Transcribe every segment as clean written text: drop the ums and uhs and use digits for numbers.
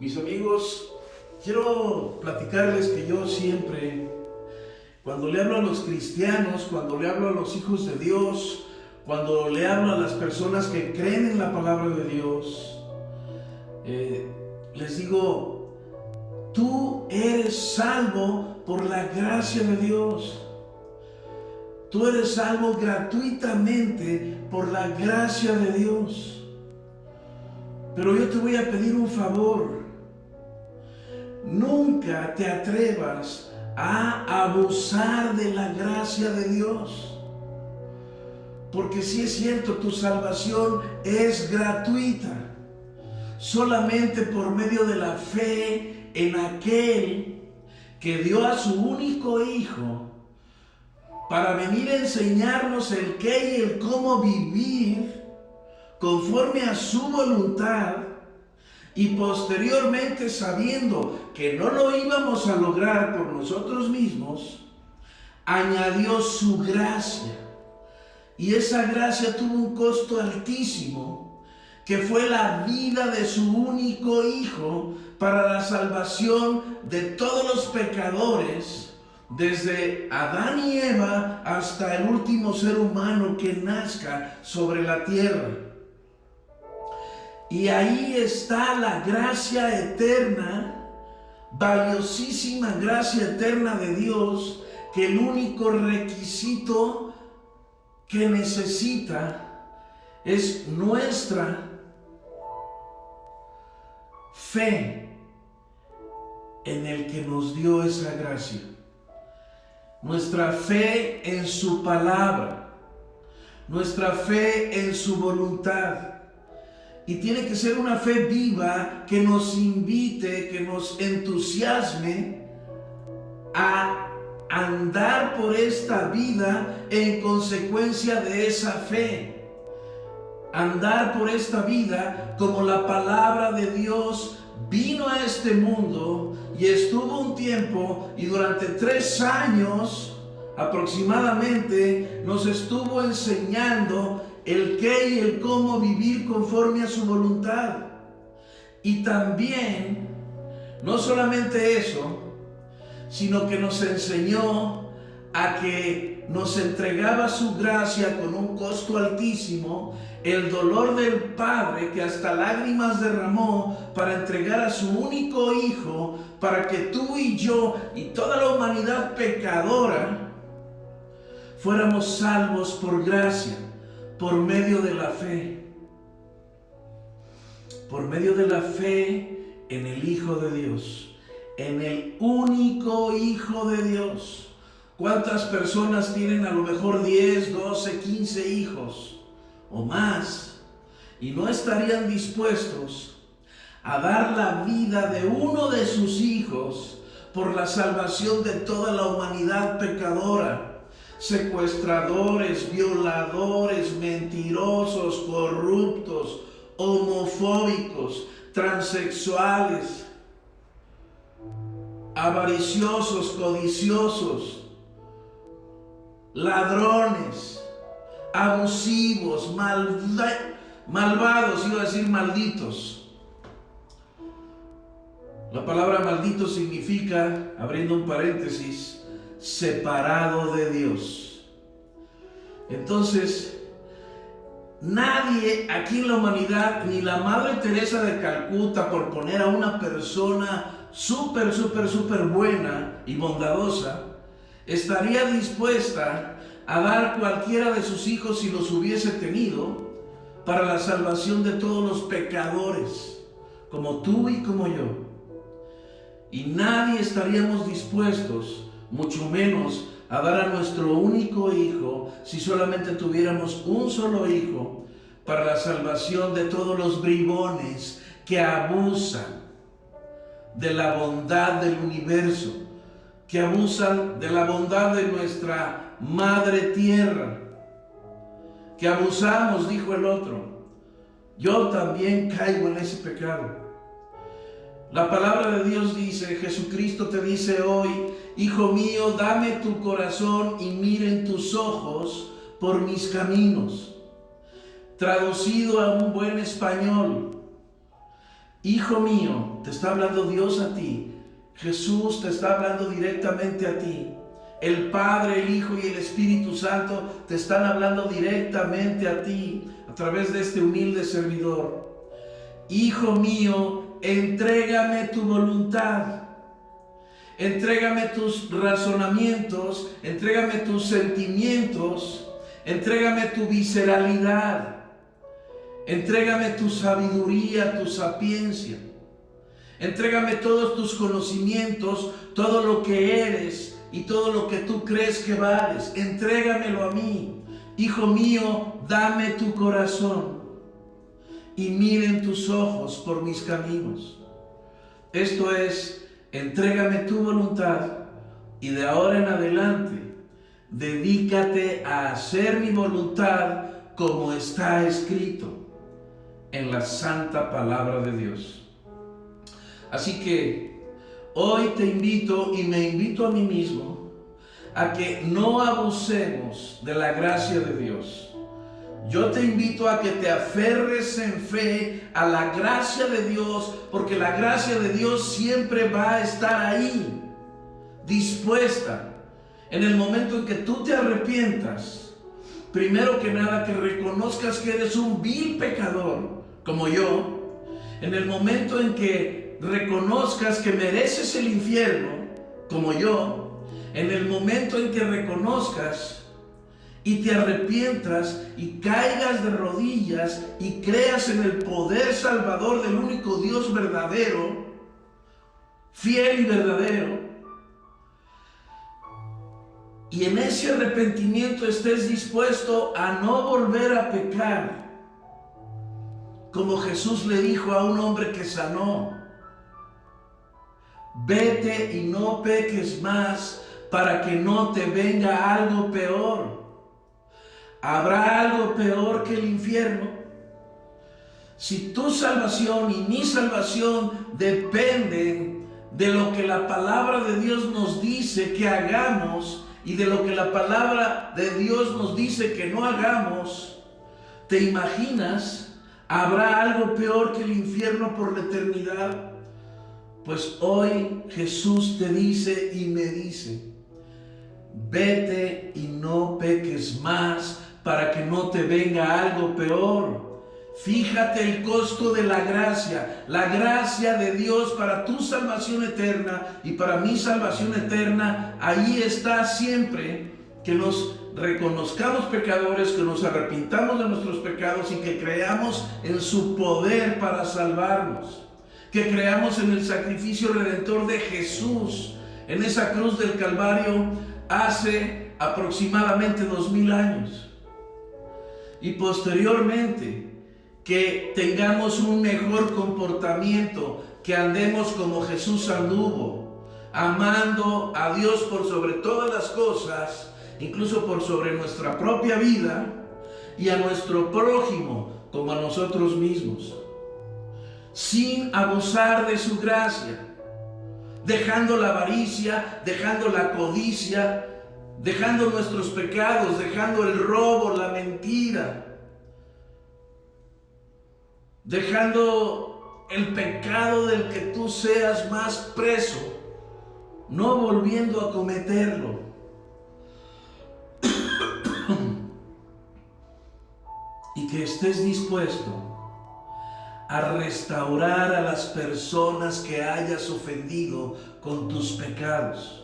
Mis amigos, quiero platicarles que yo siempre, cuando le hablo a los cristianos, cuando le hablo a los hijos de Dios, cuando le hablo a las personas que creen en la palabra de Dios, les digo, tú eres salvo por la gracia de Dios. Tú eres salvo gratuitamente por la gracia de Dios. Pero yo te voy a pedir un favor. Nunca te atrevas a abusar de la gracia de Dios. Porque sí es cierto, tu salvación es gratuita. Solamente por medio de la fe en aquel que dio a su único Hijo para venir a enseñarnos el qué y el cómo vivir conforme a su voluntad, y posteriormente, sabiendo que no lo íbamos a lograr por nosotros mismos, añadió su gracia. Y esa gracia tuvo un costo altísimo, que fue la vida de su único Hijo para la salvación de todos los pecadores, desde Adán y Eva hasta el último ser humano que nazca sobre la tierra. Y ahí está la gracia eterna, valiosísima gracia eterna de Dios, que el único requisito que necesita es nuestra fe en el que nos dio esa gracia. Nuestra fe en su palabra, nuestra fe en su voluntad. Y tiene que ser una fe viva que nos invite, que nos entusiasme a andar por esta vida en consecuencia de esa fe. Andar por esta vida como la palabra de Dios vino a este mundo y estuvo un tiempo, y durante 3 años aproximadamente nos estuvo enseñando el qué y el cómo vivir conforme a su voluntad. Y también, no solamente eso, sino que nos enseñó a que nos entregaba su gracia con un costo altísimo, el dolor del Padre que hasta lágrimas derramó para entregar a su único Hijo, para que tú y yo y toda la humanidad pecadora fuéramos salvos por gracia, por medio de la fe. Por medio de la fe en el Hijo de Dios, en el único Hijo de Dios. ¿Cuántas personas tienen a lo mejor 10, 12, 15 hijos o más y no estarían dispuestos a dar la vida de uno de sus hijos por la salvación de toda la humanidad pecadora? Secuestradores, violadores, mentirosos, corruptos, homofóbicos, transexuales, avariciosos, codiciosos, ladrones, abusivos, malvados, iba a decir malditos. La palabra maldito significa, abriendo un paréntesis, separado de Dios. Entonces, nadie aquí en la humanidad, ni la Madre Teresa de Calcuta, por poner a una persona súper buena y bondadosa, estaría dispuesta a dar cualquiera de sus hijos si los hubiese tenido para la salvación de todos los pecadores, como tú y como yo. Y nadie estaríamos dispuestos, mucho menos a dar a nuestro único Hijo, si solamente tuviéramos un solo Hijo, para la salvación de todos los bribones que abusan de la bondad del universo, que abusan de la bondad de nuestra Madre Tierra, que abusamos, dijo el otro. Yo también caigo en ese pecado. La palabra de Dios dice, Jesucristo te dice hoy: Hijo mío, dame tu corazón y miren tus ojos por mis caminos. Traducido a un buen español, Hijo mío, te está hablando Dios a ti. Jesús te está hablando directamente a ti. El Padre, el Hijo y el Espíritu Santo te están hablando directamente a ti a través de este humilde servidor. Hijo mío, entrégame tu voluntad. Entrégame tus razonamientos, entrégame tus sentimientos, entrégame tu visceralidad, entrégame tu sabiduría, tu sapiencia, entrégame todos tus conocimientos, todo lo que eres y todo lo que tú crees que vales, entrégamelo a mí. Hijo mío, dame tu corazón y miren tus ojos por mis caminos. Esto es, entrégame tu voluntad y de ahora en adelante dedícate a hacer mi voluntad como está escrito en la santa palabra de Dios. Así que hoy te invito y me invito a mí mismo a que no abusemos de la gracia de Dios. Yo te invito a que te aferres en fe a la gracia de Dios, porque la gracia de Dios siempre va a estar ahí, dispuesta. En el momento en que tú te arrepientas, primero que nada que reconozcas que eres un vil pecador, como yo. En el momento en que reconozcas que mereces el infierno, como yo. En el momento en que reconozcas y te arrepientas y caigas de rodillas y creas en el poder salvador del único Dios verdadero, fiel y verdadero, y en ese arrepentimiento estés dispuesto a no volver a pecar, como Jesús le dijo a un hombre que sanó: vete y no peques más para que no te venga algo peor. ¿Habrá algo peor que el infierno? Si tu salvación y mi salvación dependen de lo que la palabra de Dios nos dice que hagamos y de lo que la palabra de Dios nos dice que no hagamos, ¿te imaginas? ¿Habrá algo peor que el infierno por la eternidad? Pues hoy Jesús te dice y me dice: vete y no peques más para que no te venga algo peor. Fíjate el costo de la gracia de Dios para tu salvación eterna y para mi salvación eterna. Ahí está siempre, que nos reconozcamos pecadores, que nos arrepintamos de nuestros pecados y que creamos en su poder para salvarnos, que creamos en el sacrificio redentor de Jesús en esa cruz del Calvario hace aproximadamente 2000 años. Y posteriormente que tengamos un mejor comportamiento, que andemos como Jesús anduvo, amando a Dios por sobre todas las cosas, incluso por sobre nuestra propia vida, y a nuestro prójimo como a nosotros mismos, sin abusar de su gracia, dejando la avaricia, dejando la codicia, dejando nuestros pecados, dejando el robo, la mentira, dejando el pecado del que tú seas más preso, no volviendo a cometerlo. Y que estés dispuesto a restaurar a las personas que hayas ofendido con tus pecados.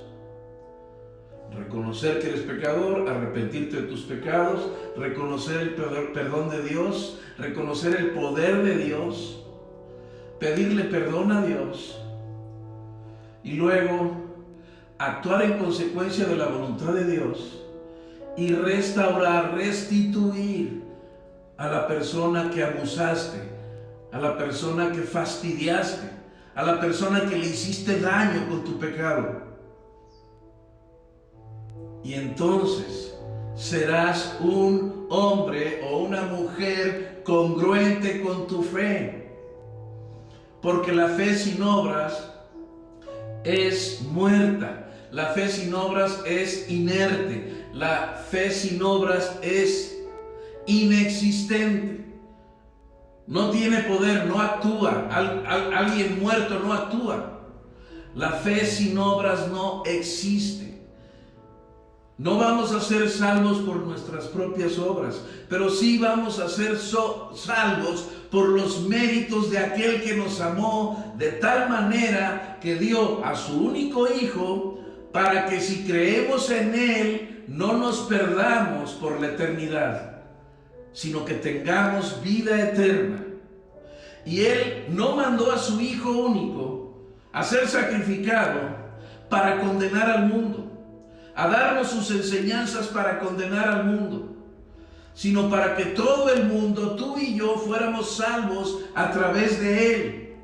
Reconocer que eres pecador, arrepentirte de tus pecados, reconocer el perdón de Dios, reconocer el poder de Dios, pedirle perdón a Dios y luego actuar en consecuencia de la voluntad de Dios y restaurar, restituir a la persona que abusaste, a la persona que fastidiaste, a la persona que le hiciste daño con tu pecado. Y entonces serás un hombre o una mujer congruente con tu fe. Porque la fe sin obras es muerta. La fe sin obras es inerte. La fe sin obras es inexistente. no tiene poder, no actúa. Alguien muerto no actúa. La fe sin obras no existe. No vamos a ser salvos por nuestras propias obras, pero sí vamos a ser salvos por los méritos de aquel que nos amó de tal manera que dio a su único Hijo para que si creemos en Él no nos perdamos por la eternidad, sino que tengamos vida eterna. Y Él no mandó a su Hijo único a ser sacrificado para condenar al mundo, a darnos sus enseñanzas para condenar al mundo, sino para que todo el mundo, tú y yo, fuéramos salvos a través de Él.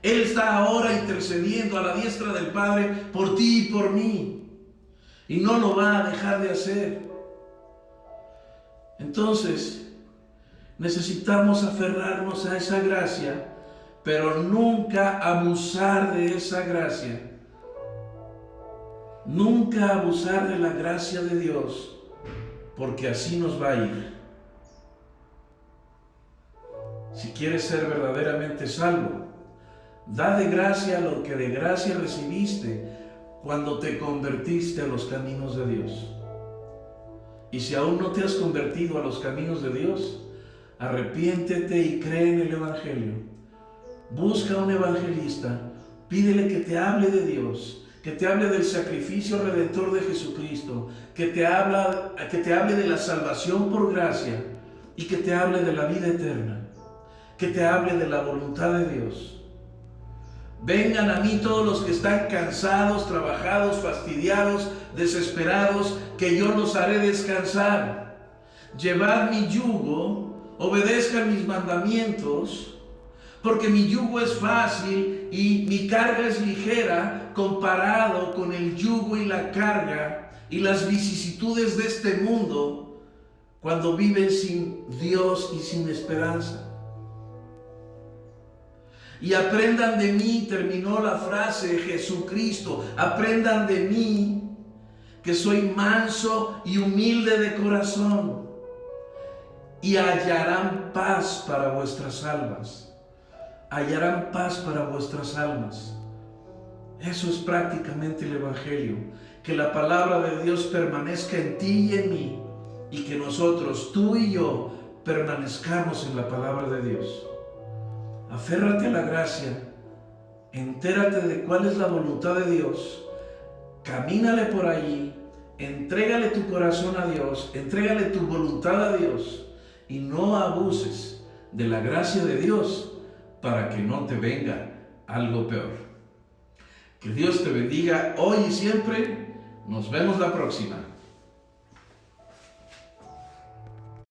Él está ahora intercediendo a la diestra del Padre por ti y por mí, y no lo va a dejar de hacer. Entonces, necesitamos aferrarnos a esa gracia, pero nunca abusar de esa gracia. Nunca abusar de la gracia de Dios, porque así nos va a ir. Si quieres ser verdaderamente salvo, da de gracia lo que de gracia recibiste cuando te convertiste a los caminos de Dios. Y si aún no te has convertido a los caminos de Dios, arrepiéntete y cree en el Evangelio. Busca a un evangelista, pídele que te hable de Dios, que te hable del sacrificio redentor de Jesucristo, que te hable de la salvación por gracia y que te hable de la vida eterna, que te hable de la voluntad de Dios. Vengan a mí todos los que están cansados, trabajados, fastidiados, desesperados, que yo los haré descansar. Llevad mi yugo, obedezcan mis mandamientos, porque mi yugo es fácil y mi carga es ligera comparado con el yugo y la carga y las vicisitudes de este mundo cuando viven sin Dios y sin esperanza. Y aprendan de mí, terminó la frase Jesucristo, aprendan de mí que soy manso y humilde de corazón y hallarán paz para vuestras almas. Hallarán paz para vuestras almas. Eso es prácticamente el Evangelio, que la palabra de Dios permanezca en ti y en mí, y que nosotros, tú y yo, permanezcamos en la palabra de Dios. Aférrate a la gracia, entérate de cuál es la voluntad de Dios, camínale por allí, entrégale tu corazón a Dios, entrégale tu voluntad a Dios, y no abuses de la gracia de Dios para que no te venga algo peor. Que Dios te bendiga hoy y siempre. Nos vemos la próxima.